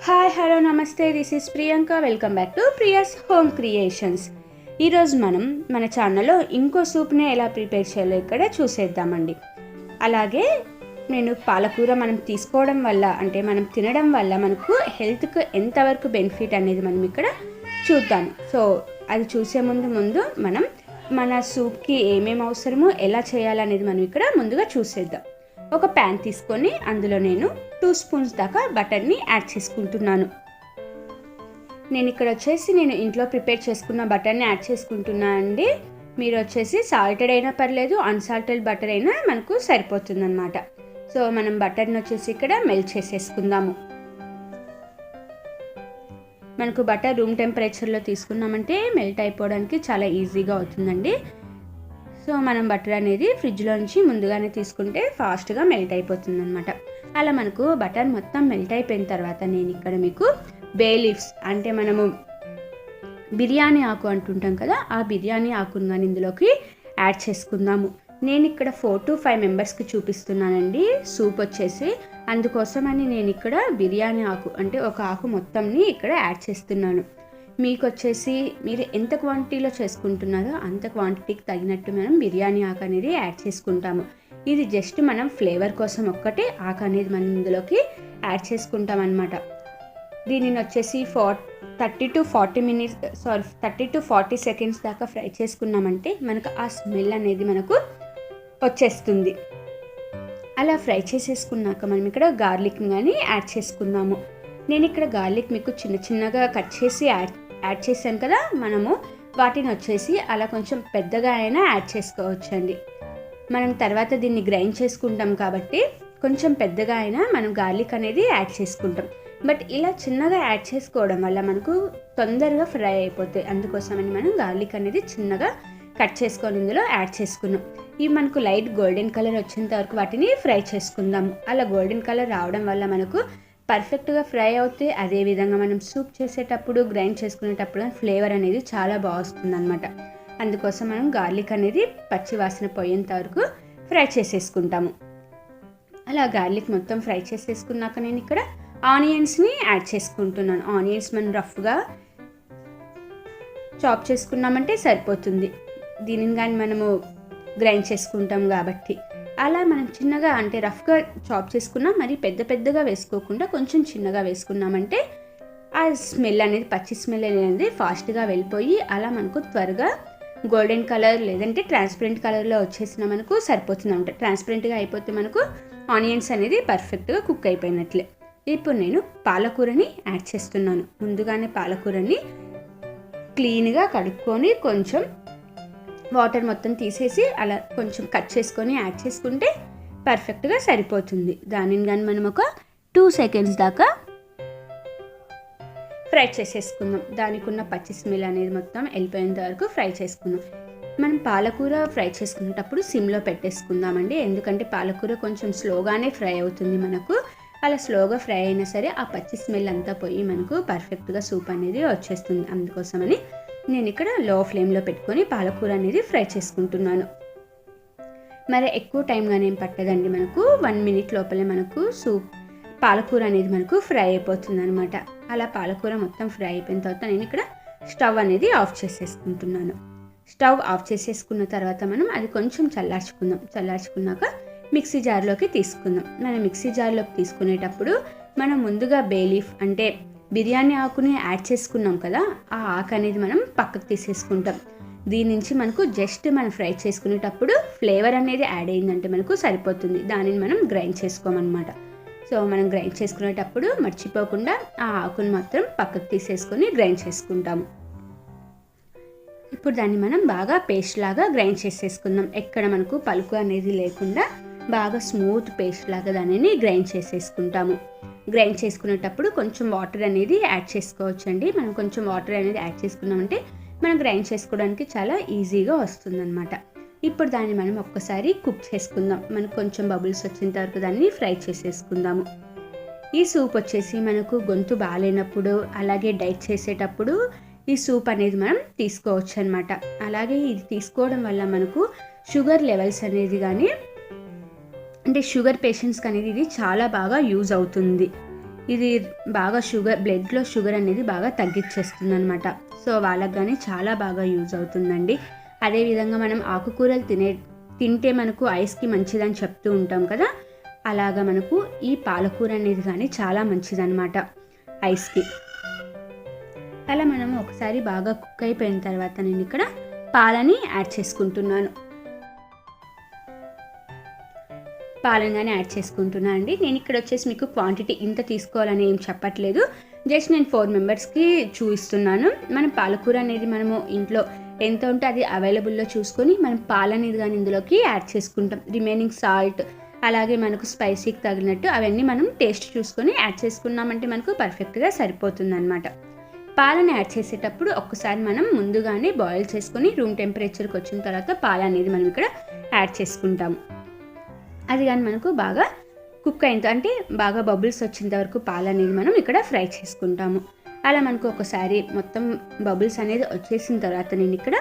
Hi hello నమస్తే, this is Priyanka. Welcome back to Priya's home creations. ఈరోజు మనం మన ఛానల్లో ఇంకో సూప్ని ఎలా ప్రిపేర్ చేయాలో ఇక్కడ చూసేద్దామండి. అలాగే నేను పాలకూర మనం తీసుకోవడం వల్ల అంటే మనం తినడం వల్ల మనకు హెల్త్కు ఎంతవరకు బెనిఫిట్ అనేది మనం ఇక్కడ చూద్దాం. సో అది చూసే ముందు మనం మన సూప్కి ఏమేమి అవసరమో ఎలా చేయాలనేది మనం ఇక్కడ ముందుగా చూసేద్దాం. ఒక ప్యాన్ తీసుకొని అందులో నేను 2 స్పూన్స్ దాకా బటర్ని యాడ్ చేసుకుంటున్నాను. నేను ఇక్కడ వచ్చేసి నేను ఇంట్లో ప్రిపేర్ చేసుకున్న బటర్ని యాడ్ చేసుకుంటున్నాను అండి. మీరు వచ్చేసి సాల్టెడ్ అయినా పర్లేదు, అన్సాల్టెడ్ బటర్ అయినా మనకు సరిపోతుందన్నమాట. సో మనం బటర్ని వచ్చేసి ఇక్కడ మెల్ట్ చేసేసుకుందాము. మనకు బటర్ రూమ్ టెంపరేచర్లో తీసుకున్నామంటే మెల్ట్ అయిపోవడానికి చాలా ఈజీగా అవుతుందండి. సో మనం బటర్ అనేది ఫ్రిడ్జ్లో నుంచి ముందుగానే తీసుకుంటే ఫాస్ట్గా మెల్ట్ అయిపోతుంది అనమాట. అలా మనకు బటర్ మొత్తం మెల్ట్ అయిపోయిన తర్వాత నేను ఇక్కడ మీకు బే లీవ్స్ అంటే మనము బిర్యానీ ఆకు అంటుంటాం కదా, ఆ బిర్యానీ ఆకును కానీ ఇందులోకి యాడ్ చేసుకుందాము. నేను ఇక్కడ 4 to 5 మెంబర్స్కి చూపిస్తున్నానండి సూప్ వచ్చేసి. అందుకోసమని నేను ఇక్కడ బిర్యానీ ఆకు అంటే ఒక ఆకు మొత్తంని ఇక్కడ యాడ్ చేస్తున్నాను. మీకు వచ్చేసి మీరు ఎంత క్వాంటిటీలో చేసుకుంటున్నారో అంత క్వాంటిటీకి తగినట్టు మనం బిర్యానీ ఆకు అనేది యాడ్ చేసుకుంటాము. ఇది జస్ట్ మనం ఫ్లేవర్ కోసం ఒక్కటే ఆకు అనేది మనం ఇందులోకి యాడ్ చేసుకుంటాం అన్నమాట. దీనిని వచ్చేసి 30 to 40 సెకండ్స్ దాకా ఫ్రై చేసుకున్నామంటే మనకు ఆ స్మెల్ అనేది మనకు వచ్చేస్తుంది. అలా ఫ్రై చేసేసుకున్నాక మనం ఇక్కడ గార్లిక్ని కానీ యాడ్ చేసుకుందాము. నేను ఇక్కడ గార్లిక్ మీకు చిన్నగా కట్ చేసి యాడ్ చేశాను కదా, మనము వాటిని వచ్చేసి అలా కొంచెం పెద్దగా అయినా యాడ్ చేసుకోవచ్చండి. మనం తర్వాత దీన్ని గ్రైండ్ చేసుకుంటాం కాబట్టి కొంచెం పెద్దగా అయినా మనం గార్లిక్ అనేది యాడ్ చేసుకుంటాం. బట్ ఇలా చిన్నగా యాడ్ చేసుకోవడం వల్ల మనకు తొందరగా ఫ్రై అయిపోతాయి. అందుకోసమని మనం గార్లిక్ అనేది చిన్నగా కట్ చేసుకొని ఇందులో యాడ్ చేసుకున్నాం. ఇవి మనకు లైట్ గోల్డెన్ కలర్ వచ్చేంత వరకు వాటిని ఫ్రై చేసుకుందాము. అలా గోల్డెన్ కలర్ రావడం వల్ల మనకు పర్ఫెక్ట్గా ఫ్రై అవుతాయి. అదేవిధంగా మనం సూప్ చేసేటప్పుడు గ్రైండ్ చేసుకునేటప్పుడు ఫ్లేవర్ అనేది చాలా బాగా వస్తుంది అనమాట. అందుకోసం మనం గార్లిక్ అనేది పచ్చి వాసన పోయేంత వరకు ఫ్రై చేసేసుకుంటాము. అలా గార్లిక్ మొత్తం ఫ్రై చేసేసుకున్నాక నేను ఇక్కడ ఆనియన్స్ని యాడ్ చేసుకుంటున్నాను. ఆనియన్స్ మనం రఫ్గా చాప్ చేసుకున్నామంటే సరిపోతుంది. దీనిని కానీ మనము గ్రైండ్ చేసుకుంటాం కాబట్టి అలా మనం చిన్నగా అంటే రఫ్గా చాప్ చేసుకున్నాం, మరి పెద్దగా వేసుకోకుండా కొంచెం చిన్నగా వేసుకున్నామంటే ఆ స్మెల్ అనేది పచ్చి స్మెల్ అనేది ఫాస్ట్గా వెళ్ళిపోయి అలా మనకు త్వరగా గోల్డెన్ కలర్ లేదంటే ట్రాన్స్పరెంట్ కలర్లో వచ్చేసిన మనకు సరిపోతుంది అనమాట. ట్రాన్స్పరెంట్గా అయిపోతే మనకు ఆనియన్స్ అనేది పర్ఫెక్ట్గా కుక్ అయిపోయినట్లే. ఇప్పుడు నేను పాలకూరని యాడ్ చేస్తున్నాను. ముందుగానే పాలకూరని క్లీన్గా కడుక్కొని కొంచెం వాటర్ మొత్తం తీసేసి అలా కొంచెం కట్ చేసుకొని యాడ్ చేసుకుంటే పర్ఫెక్ట్గా సరిపోతుంది. దానిని కానీ మనం ఒక 2 సెకండ్స్ దాకా ఫ్రై చేసేసుకుందాం. దానికి ఉన్న పచ్చి స్మెల్ అనేది మొత్తం వెళ్ళిపోయేంత వరకు ఫ్రై చేసుకుందాం. మనం పాలకూర ఫ్రై చేసుకునేటప్పుడు సిమ్లో పెట్టేసుకుందామండి. ఎందుకంటే పాలకూర కొంచెం స్లోగానే ఫ్రై అవుతుంది మనకు. అలా స్లోగా ఫ్రై అయినా సరే ఆ పచ్చి స్మెల్ అంతా పోయి మనకు పర్ఫెక్ట్గా సూప్ అనేది వచ్చేస్తుంది. అందుకోసమని నేను ఇక్కడ లో ఫ్లేమ్లో పెట్టుకొని పాలకూర అనేది ఫ్రై చేసుకుంటున్నాను. మరి ఎక్కువ టైంగానే ఏం పట్టదండి, మనకు 1 minute లోపలే మనకు పాలకూర అనేది మనకు ఫ్రై అయిపోతుంది అనమాట. అలా పాలకూర మొత్తం ఫ్రై అయిపోయిన తర్వాత నేను ఇక్కడ స్టవ్ అనేది ఆఫ్ చేసేసుకుంటున్నాను. స్టవ్ ఆఫ్ చేసేసుకున్న తర్వాత మనం అది కొంచెం చల్లార్చుకున్నాక మిక్సీ జార్లోకి తీసుకుందాం. మనం మిక్సీ జార్లోకి తీసుకునేటప్పుడు మనం ముందుగా బే లీఫ్ అంటే బిర్యానీ ఆకుని యాడ్ చేసుకున్నాం కదా, ఆ ఆకు అనేది మనం పక్కకు తీసేసుకుంటాం. దీని నుంచి మనకు జస్ట్ మనం ఫ్రై చేసుకునేటప్పుడు ఫ్లేవర్ అనేది యాడ్ అయిందంటే మనకు సరిపోతుంది. దానిని మనం గ్రైండ్ చేసుకోమన్నమాట. సో మనం గ్రైండ్ చేసుకునేటప్పుడు మర్చిపోకుండా ఆ ఆకుని మాత్రం పక్కకు తీసేసుకొని గ్రైండ్ చేసుకుంటాము. ఇప్పుడు దాన్ని మనం బాగా పేస్ట్ లాగా గ్రైండ్ చేసేసుకుందాం. ఎక్కడ మనకు పలుకు అనేది లేకుండా బాగా స్మూత్ పేస్ట్ లాగా దానిని గ్రైండ్ చేసేసుకుంటాము. గ్రైండ్ చేసుకునేటప్పుడు కొంచెం వాటర్ అనేది యాడ్ చేసుకోవచ్చండి. మనం కొంచెం వాటర్ అనేది యాడ్ చేసుకున్నామంటే మనం గ్రైండ్ చేసుకోవడానికి చాలా ఈజీగా వస్తుందన్నమాట. ఇప్పుడు దాన్ని మనం ఒక్కసారి కుక్ చేసుకుందాం. మనకు కొంచెం బబుల్స్ వచ్చేంత వరకు దాన్ని ఫ్రై చేసేసుకుందాము. ఈ సూప్ వచ్చేసి మనకు గొంతు బాగాలేనప్పుడు అలాగే డైట్ చేసేటప్పుడు ఈ సూప్ అనేది మనం తీసుకోవచ్చు అనమాట. అలాగే ఇది తీసుకోవడం వల్ల మనకు షుగర్ లెవెల్స్ అనేది కానీ అంటే షుగర్ పేషెంట్స్కి అనేది ఇది చాలా బాగా యూజ్ అవుతుంది. ఇది బాగా బ్లడ్లో షుగర్ అనేది బాగా తగ్గించేస్తుంది అనమాట. సో వాళ్ళకి కానీ చాలా బాగా యూజ్ అవుతుందండి. అదేవిధంగా మనం ఆకుకూరలు తింటే మనకు ఐస్కి మంచిదని చెప్తూ ఉంటాం కదా, అలాగా మనకు ఈ పాలకూర అనేది కానీ చాలా మంచిదన్నమాట ఐస్కి. అలా మనం ఒకసారి బాగా కుక్ అయిపోయిన తర్వాత నేను ఇక్కడ పాలని యాడ్ చేసుకుంటున్నాను. పాలను యాడ్ చేసుకుంటున్నాను అండి. నేను ఇక్కడ వచ్చేసి మీకు క్వాంటిటీ ఇంత తీసుకోవాలని ఏం చెప్పట్లేదు, జస్ట్ నేను 4 మెంబర్స్కి చూపిస్తున్నాను. మనం పాలకూర అనేది మనము ఇంట్లో ఎంత ఉంటే అది అవైలబుల్లో చూసుకొని మనం పాలనేది కానీ ఇందులోకి యాడ్ చేసుకుంటాం. రిమైనింగ్ సాల్ట్ అలాగే మనకు స్పైసీకి తగినట్టు అవన్నీ మనం టేస్ట్ చూసుకొని యాడ్ చేసుకున్నామంటే మనకు పర్ఫెక్ట్గా సరిపోతుంది అనమాట. పాలను యాడ్ చేసేటప్పుడు ఒక్కసారి మనం ముందుగానే బాయిల్ చేసుకొని రూమ్ టెంపరేచర్కి వచ్చిన తర్వాత పాలు అనేది మనం ఇక్కడ యాడ్ చేసుకుంటాము. అది కానీ మనకు బాగా కుక్ అయిన అంటే బాగా బబుల్స్ వచ్చేంత వరకు పాలు అనేది మనం ఇక్కడ ఫ్రై చేసుకుంటాము. అలా మనకు ఒకసారి మొత్తం బబుల్స్ అనేది వచ్చేసిన తర్వాత నేను ఇక్కడ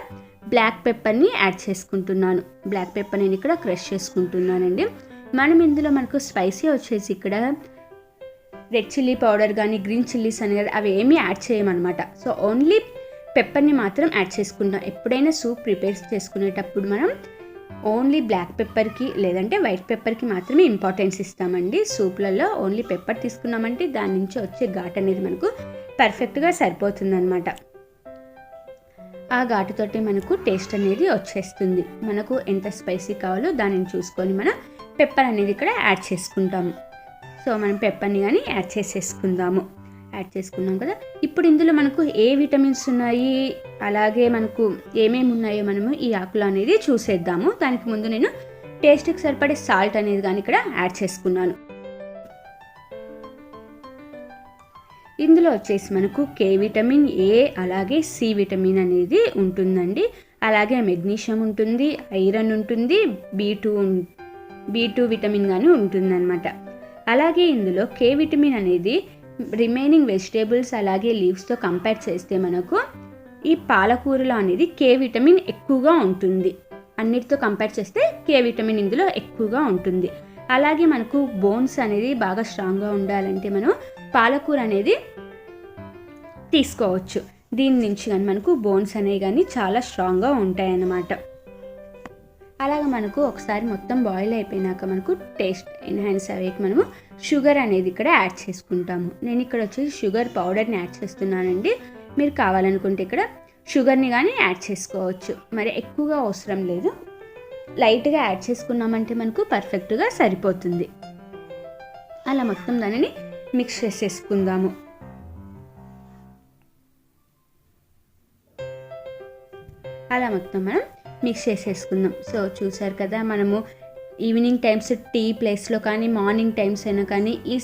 బ్లాక్ పెప్పర్ని యాడ్ చేసుకుంటున్నాను. బ్లాక్ పెప్పర్ నేను ఇక్కడ క్రష్ చేసుకుంటున్నానండి. మనం ఇందులో మనకు స్పైసీ వచ్చేసి ఇక్కడ రెడ్ చిల్లీ పౌడర్ కానీ గ్రీన్ చిల్లీస్ అనేది అవి ఏమీ యాడ్ చేయమన్నమాట. సో ఓన్లీ పెప్పర్ని మాత్రం యాడ్ చేసుకుంటాం. ఎప్పుడైనా సూప్ ప్రిపేర్ చేసుకునేటప్పుడు మనం ఓన్లీ బ్లాక్ పెప్పర్కి లేదంటే వైట్ పెప్పర్కి మాత్రమే ఇంపార్టెన్స్ ఇస్తామండి. సూప్లలో ఓన్లీ పెప్పర్ తీసుకున్నామంటే దాని నుంచి వచ్చే ఘాట్ అనేది మనకు పర్ఫెక్ట్గా సరిపోతుందన్నమాట. ఆ ఘాటుతోటి మనకు టేస్ట్ అనేది వచ్చేస్తుంది. మనకు ఎంత స్పైసీ కావాలో దానిని చూసుకొని మనం పెప్పర్ అనేది ఇక్కడ యాడ్ చేసుకుంటాము. సో మనం పెప్పర్ని కానీ యాడ్ చేసుకున్నాం కదా. ఇప్పుడు ఇందులో మనకు ఏ విటమిన్స్ ఉన్నాయి అలాగే మనకు ఏమేమి ఉన్నాయో మనము ఈ ఆకులు అనేది చూసేద్దాము. దానికి ముందు నేను టేస్ట్కి సరిపడే సాల్ట్ అనేది కానీ ఇక్కడ యాడ్ చేసుకున్నాను. ఇందులో వచ్చేసి మనకు కే విటమిన్, ఏ అలాగే సి విటమిన్ అనేది ఉంటుందండి. అలాగే మెగ్నీషియం ఉంటుంది, ఐరన్ ఉంటుంది, బి2 విటమిన్ కానీ ఉంటుందన్నమాట. అలాగే ఇందులో కే విటమిన్ అనేది రిమైనింగ్ వెజిటేబుల్స్ అలాగే లీవ్స్తో కంపేర్ చేస్తే మనకు ఈ పాలకూరలో అనేది కే విటమిన్ ఎక్కువగా ఉంటుంది. అన్నిటితో కంపేర్ చేస్తే కే విటమిన్ ఇందులో ఎక్కువగా ఉంటుంది. అలాగే మనకు బోన్స్ అనేది బాగా స్ట్రాంగ్గా ఉండాలంటే మనం పాలకూర అనేది తీసుకోవచ్చు. దీని నుంచి కానీ మనకు బోన్స్ అనేవి కానీ చాలా స్ట్రాంగ్గా ఉంటాయన్నమాట. అలాగే మనకు ఒకసారి మొత్తం బాయిల్ అయిపోయినాక మనకు టేస్ట్ ఎన్హాన్స్ అయ్యేకి మనము షుగర్ అనేది ఇక్కడ యాడ్ చేసుకుంటాము. నేను ఇక్కడ వచ్చేసి షుగర్ పౌడర్ని యాడ్ చేస్తున్నానండి. మీరు కావాలనుకుంటే ఇక్కడ షుగర్ని కానీ యాడ్ చేసుకోవచ్చు. మరి ఎక్కువగా అవసరం లేదు, లైట్గా యాడ్ చేసుకున్నామంటే మనకు పర్ఫెక్ట్గా సరిపోతుంది. అలా మొత్తం దానిని మిక్స్ చేసేసుకుందాము. అలా మొత్తం మనం మిక్స్ చేసేసుకుందాం. సో చూసారు కదా, మనము ఈవినింగ్ టైమ్స్ టీ ప్లేస్లో కానీ మార్నింగ్ టైమ్స్ అయినా కానీ ఈ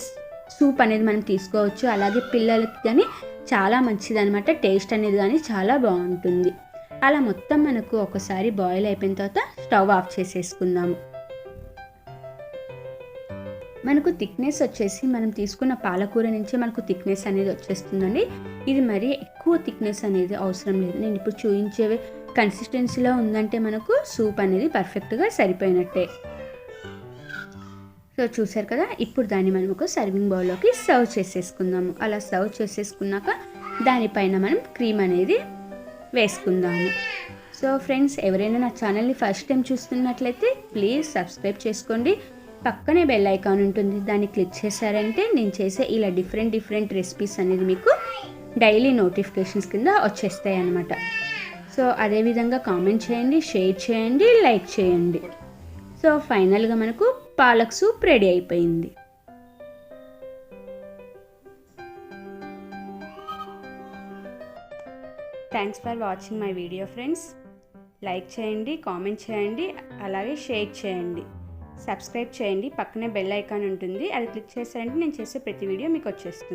సూప్ అనేది మనం తీసుకోవచ్చు. అలాగే పిల్లలకి కానీ చాలా మంచిది అనమాట. టేస్ట్ అనేది కానీ చాలా బాగుంటుంది. అలా మొత్తం మనకు ఒకసారి బాయిల్ అయిపోయిన తర్వాత స్టవ్ ఆఫ్ చేసేసుకుందాము. మనకు థిక్నెస్ వచ్చేసి మనం తీసుకున్న పాలకూర నుంచే మనకు థిక్నెస్ అనేది వచ్చేస్తుందండి. ఇది మరీ ఎక్కువ థిక్నెస్ అనేది అవసరం లేదు. నేను ఇప్పుడు చూపించే కన్సిస్టెన్సీలో ఉందంటే మనకు సూప్ అనేది పర్ఫెక్ట్గా సరిపోయినట్టే. సో చూసారు కదా, ఇప్పుడు దాన్ని మనం ఒక సర్వింగ్ బౌల్లోకి సర్వ్ చేసేసుకుందాము. అలా సర్వ్ చేసేసుకున్నాక దానిపైన మనం క్రీమ్ అనేది వేసుకుందాము. సో ఫ్రెండ్స్, ఎవరైనా నా ఛానల్ని ఫస్ట్ టైం చూస్తున్నట్లయితే ప్లీజ్ సబ్స్క్రైబ్ చేసుకోండి. పక్కనే బెల్ ఐకాన్ ఉంటుంది, దాన్ని క్లిక్ చేశారంటే నేను చేసే ఇలా డిఫరెంట్ రెసిపీస్ అనేది మీకు డైలీ నోటిఫికేషన్స్ కింద వచ్చేస్తాయి అన్నమాట. సో అదేవిధంగా కామెంట్ చేయండి, షేర్ చేయండి, లైక్ చేయండి. సో ఫైనల్గా మనకు పాలక్ సూప్ రెడీ అయిపోయింది. Thanks for watching my video friends. Like చేయండి, కామెంట్ చేయండి, అలాగే షేర్ చేయండి, సబ్స్క్రైబ్ చేయండి. పక్కనే బెల్ ఐకాన్ ఉంటుంది, అది క్లిక్ చేశారంటే నేను చేసే ప్రతి వీడియో మీకు వచ్చేస్తుంది.